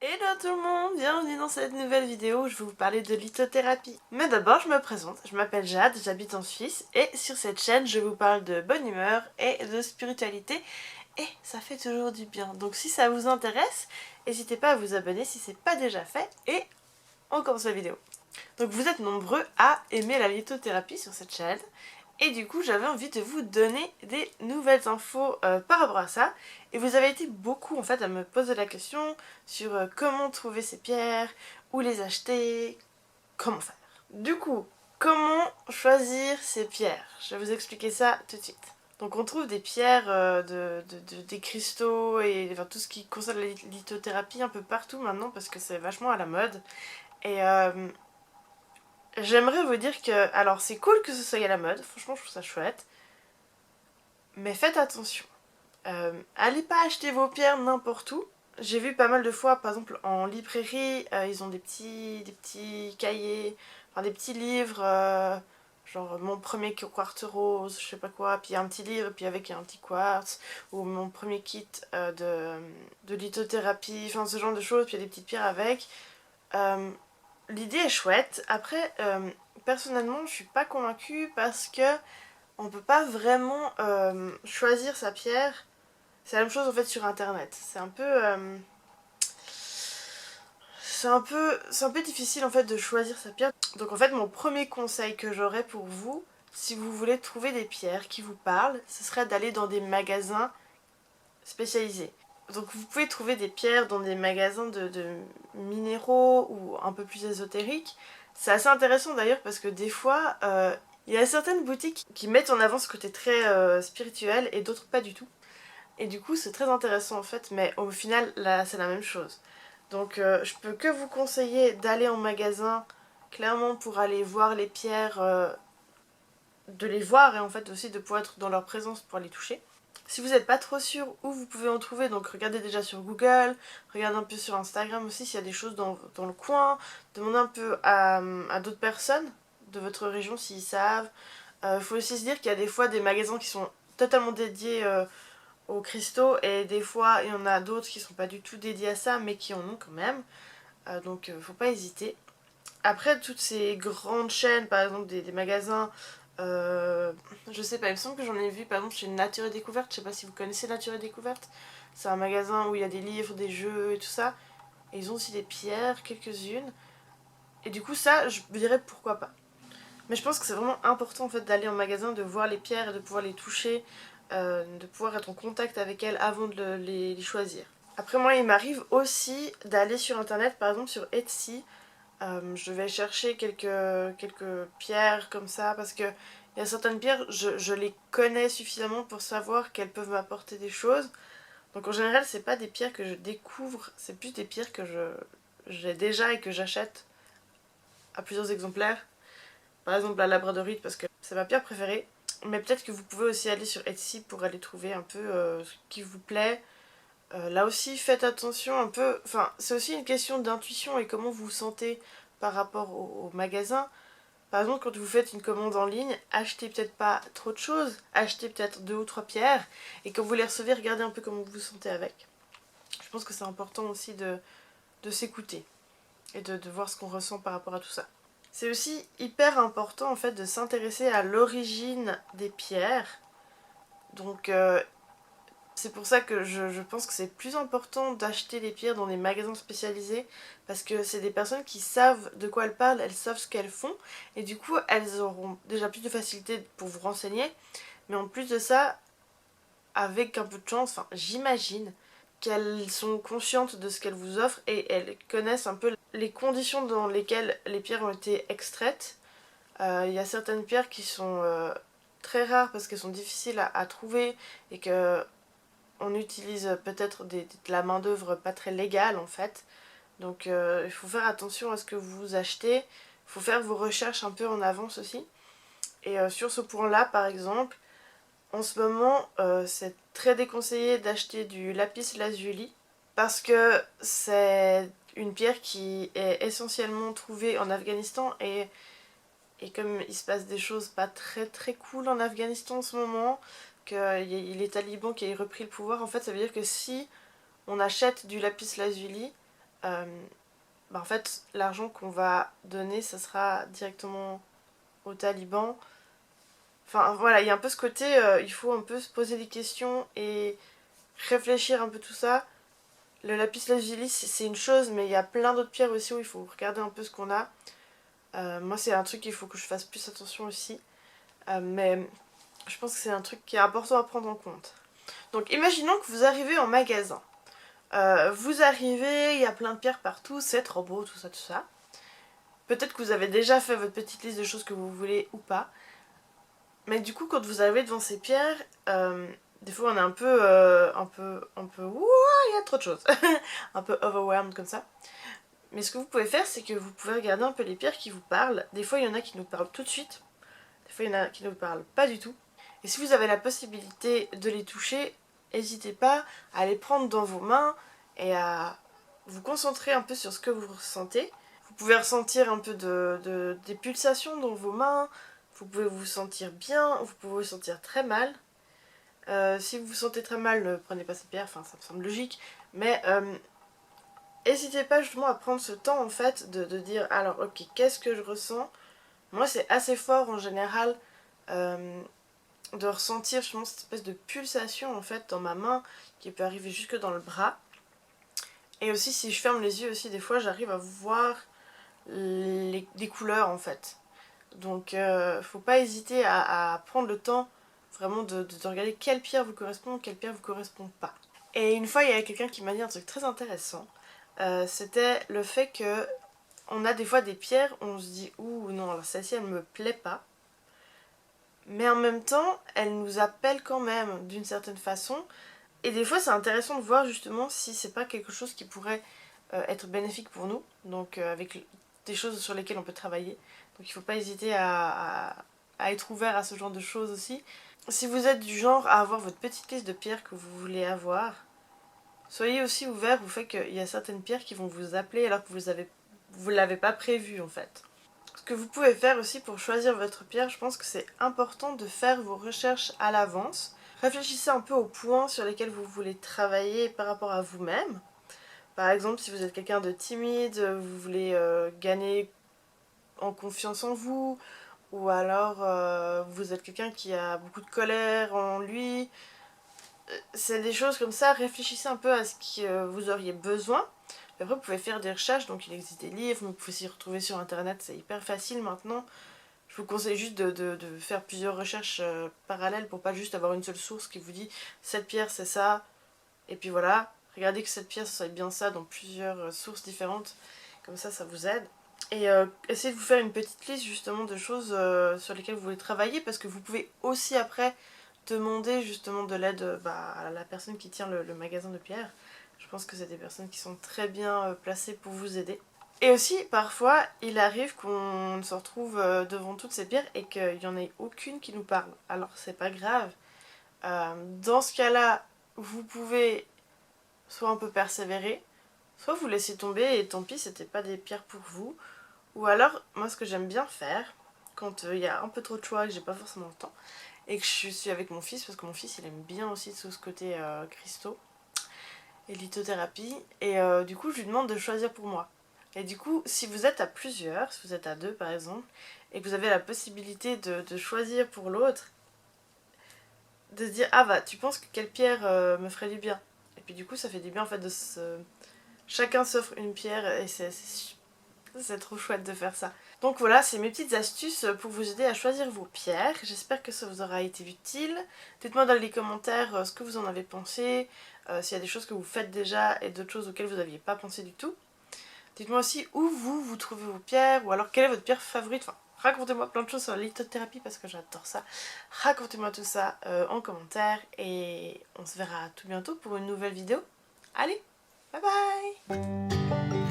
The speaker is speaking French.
Hello tout le monde, bienvenue dans cette nouvelle vidéo où je vais vous parler de lithothérapie. Mais d'abord je me présente, je m'appelle Jade, j'habite en Suisse et sur cette chaîne je vous parle de bonne humeur et de spiritualité et ça fait toujours du bien. Donc si ça vous intéresse, n'hésitez pas à vous abonner si c'est pas déjà fait et on commence la vidéo. Donc vous êtes nombreux à aimer la lithothérapie sur cette chaîne et du coup j'avais envie de vous donner des nouvelles infos par rapport à ça. Et vous avez été beaucoup en fait à me poser la question sur comment trouver ces pierres, où les acheter, comment faire. Du coup, comment choisir ces pierres? Je vais vous expliquer ça tout de suite. Donc on trouve des pierres, des cristaux et enfin, tout ce qui concerne la lithothérapie un peu partout maintenant parce que c'est vachement à la mode. Et j'aimerais vous dire que, alors c'est cool que ce soit à la mode, franchement je trouve ça chouette, mais faites attention. Allez pas acheter vos pierres n'importe où. J'ai vu pas mal de fois, par exemple en librairie, ils ont des petits cahiers, enfin des petits livres, genre mon premier quartz rose, je sais pas quoi, puis un petit livre, puis avec un petit quartz, ou mon premier kit de lithothérapie, enfin ce genre de choses, puis il y a des petites pierres avec. Euh, L'idée est chouette. Après, personnellement, je suis pas convaincue parce que on peut pas vraiment choisir sa pierre. C'est la même chose en fait sur internet. C'est un peu difficile en fait de choisir sa pierre. Donc en fait, mon premier conseil que j'aurais pour vous, si vous voulez trouver des pierres qui vous parlent, ce serait d'aller dans des magasins spécialisés. Donc vous pouvez trouver des pierres dans des magasins de minéraux ou un peu plus ésotériques. C'est assez intéressant d'ailleurs parce que des fois, il y a certaines boutiques qui mettent en avant ce côté très spirituel et d'autres pas du tout. Et du coup c'est très intéressant en fait, mais au final là c'est la même chose. Donc je peux que vous conseiller d'aller en magasin clairement pour aller voir les pierres, de les voir et en fait aussi de pouvoir être dans leur présence pour les toucher. Si vous n'êtes pas trop sûr où vous pouvez en trouver, donc regardez déjà sur Google, regardez un peu sur Instagram aussi s'il y a des choses dans le coin, demandez un peu à d'autres personnes de votre région s'ils savent. Il faut aussi se dire qu'il y a des fois des magasins qui sont totalement dédiés aux cristaux et des fois il y en a d'autres qui sont pas du tout dédiés à ça mais qui en ont quand même. Donc faut pas hésiter. Après toutes ces grandes chaînes, par exemple des magasins, je sais pas, il me semble que j'en ai vu par exemple chez Nature et Découverte, je sais pas si vous connaissez Nature et Découverte. C'est un magasin où il y a des livres, des jeux et tout ça. Et ils ont aussi des pierres, quelques-unes. Et du coup ça, je me dirais pourquoi pas. Mais je pense que c'est vraiment important en fait d'aller en magasin, de voir les pierres et de pouvoir les toucher, de pouvoir être en contact avec elles avant de les choisir. Après moi il m'arrive aussi d'aller sur internet, par exemple sur Etsy. Je vais chercher quelques pierres comme ça parce que il y a certaines pierres, je les connais suffisamment pour savoir qu'elles peuvent m'apporter des choses. Donc en général c'est pas des pierres que je découvre, c'est plus des pierres que j'ai déjà et que j'achète à plusieurs exemplaires. Par exemple la labradorite parce que c'est ma pierre préférée. Mais peut-être que vous pouvez aussi aller sur Etsy pour aller trouver un peu ce qui vous plaît. Là aussi, faites attention un peu. Enfin, c'est aussi une question d'intuition et comment vous vous sentez par rapport au magasin. Par exemple, quand vous faites une commande en ligne, achetez peut-être pas trop de choses, achetez peut-être 2 ou 3 pierres et quand vous les recevez, regardez un peu comment vous vous sentez avec. Je pense que c'est important aussi de s'écouter et de voir ce qu'on ressent par rapport à tout ça. C'est aussi hyper important en fait de s'intéresser à l'origine des pierres. Donc c'est pour ça que je pense que c'est plus important d'acheter les pierres dans des magasins spécialisés parce que c'est des personnes qui savent de quoi elles parlent, elles savent ce qu'elles font et du coup elles auront déjà plus de facilité pour vous renseigner. Mais en plus de ça, avec un peu de chance, enfin j'imagine qu'elles sont conscientes de ce qu'elles vous offrent et elles connaissent un peu les conditions dans lesquelles les pierres ont été extraites. Il y a certaines pierres qui sont très rares parce qu'elles sont difficiles à trouver et que on utilise peut-être de la main d'œuvre pas très légale en fait. Donc il faut faire attention à ce que vous achetez. Il faut faire vos recherches un peu en avance aussi. Et sur ce point-là, par exemple, en ce moment, c'est très déconseillé d'acheter du lapis lazuli parce que c'est une pierre qui est essentiellement trouvée en Afghanistan et comme il se passe des choses pas très très cool en Afghanistan en ce moment, qu'il y a les talibans qui aient repris le pouvoir, en fait ça veut dire que si on achète du lapis lazuli, en fait l'argent qu'on va donner ça sera directement aux talibans. Enfin voilà, il y a un peu ce côté, il faut un peu se poser des questions et réfléchir un peu tout ça. Le lapis lazuli c'est une chose, mais il y a plein d'autres pierres aussi où il faut regarder un peu ce qu'on a. Moi c'est un truc qu'il faut que je fasse plus attention aussi. Mais je pense que c'est un truc qui est important à prendre en compte. Donc imaginons que vous arrivez en magasin. Vous arrivez, il y a plein de pierres partout, c'est trop beau, tout ça, tout ça. Peut-être que vous avez déjà fait votre petite liste de choses que vous voulez ou pas. Mais du coup, quand vous arrivez devant ces pierres, des fois on est ouah, il y a trop de choses. Un peu overwhelmed comme ça. Mais ce que vous pouvez faire, c'est que vous pouvez regarder un peu les pierres qui vous parlent. Des fois, il y en a qui nous parlent tout de suite. Des fois, il y en a qui ne nous parlent pas du tout. Et si vous avez la possibilité de les toucher, n'hésitez pas à les prendre dans vos mains et à vous concentrer un peu sur ce que vous ressentez. Vous pouvez ressentir un peu des pulsations dans vos mains, vous pouvez vous sentir bien, vous pouvez vous sentir très mal. Si vous vous sentez très mal, ne prenez pas ces pierres, enfin ça me semble logique, mais n'hésitez pas justement à prendre ce temps en fait de dire alors ok, qu'est-ce que je ressens. Moi c'est assez fort en général de ressentir justement cette espèce de pulsation en fait dans ma main qui peut arriver jusque dans le bras. Et aussi si je ferme les yeux aussi des fois j'arrive à voir les couleurs en fait. Donc faut pas hésiter à prendre le temps vraiment de regarder quelle pierre vous correspond, quelle pierre vous correspond pas. Et une fois il y a quelqu'un qui m'a dit un truc très intéressant, c'était le fait que on a des fois des pierres, on se dit ouh non alors celle-ci elle me plaît pas, mais en même temps elle nous appelle quand même d'une certaine façon. Et des fois c'est intéressant de voir justement si c'est pas quelque chose qui pourrait être bénéfique pour nous, donc avec des choses sur lesquelles on peut travailler. Donc il faut pas hésiter à être ouvert à ce genre de choses aussi. Si vous êtes du genre à avoir votre petite liste de pierres que vous voulez avoir, soyez aussi ouvert au fait qu'il y a certaines pierres qui vont vous appeler alors que vous l'avez pas prévu en fait. Ce que vous pouvez faire aussi pour choisir votre pierre, je pense que c'est important de faire vos recherches à l'avance. Réfléchissez un peu aux points sur lesquels vous voulez travailler par rapport à vous-même. Par exemple, si vous êtes quelqu'un de timide, vous voulez gagner en confiance en vous, ou alors vous êtes quelqu'un qui a beaucoup de colère en lui. C'est des choses comme ça, réfléchissez un peu à ce que vous auriez besoin. Après, vous pouvez faire des recherches, donc il existe des livres, vous pouvez s'y retrouver sur internet, c'est hyper facile maintenant. Je vous conseille juste de faire plusieurs recherches parallèles pour pas juste avoir une seule source qui vous dit cette pierre c'est ça, et puis voilà. Regardez que cette pierre ça soit bien ça dans plusieurs sources différentes, comme ça vous aide. Et essayez de vous faire une petite liste justement de choses sur lesquelles vous voulez travailler, parce que vous pouvez aussi après demander justement de l'aide à la personne qui tient le magasin de pierres. Je pense que c'est des personnes qui sont très bien placées pour vous aider. Et aussi, parfois, il arrive qu'on se retrouve devant toutes ces pierres et qu'il n'y en ait aucune qui nous parle. Alors, c'est pas grave. Dans ce cas-là, vous pouvez soit un peu persévérer, soit vous laisser tomber et tant pis, c'était pas des pierres pour vous. Ou alors, moi, ce que j'aime bien faire, quand il y a un peu trop de choix et que j'ai pas forcément le temps, et que je suis avec mon fils, parce que mon fils, il aime bien aussi tout ce côté cristaux et lithothérapie, et du coup, je lui demande de choisir pour moi. Et du coup, si vous êtes à plusieurs, si vous êtes à deux par exemple, et que vous avez la possibilité de choisir pour l'autre, de se dire ah bah tu penses que quelle pierre me ferait du bien. Et puis du coup ça fait du bien en fait de se... Chacun s'offre une pierre et c'est trop chouette de faire ça. Donc voilà, c'est mes petites astuces pour vous aider à choisir vos pierres. J'espère que ça vous aura été utile. Dites-moi dans les commentaires ce que vous en avez pensé, s'il y a des choses que vous faites déjà et d'autres choses auxquelles vous n'aviez pas pensé du tout. Dites-moi aussi où vous trouvez vos pierres, ou alors quelle est votre pierre favorite. Enfin, racontez-moi plein de choses sur la lithothérapie parce que j'adore ça. Racontez-moi tout ça en commentaire et on se verra tout bientôt pour une nouvelle vidéo. Allez, bye bye!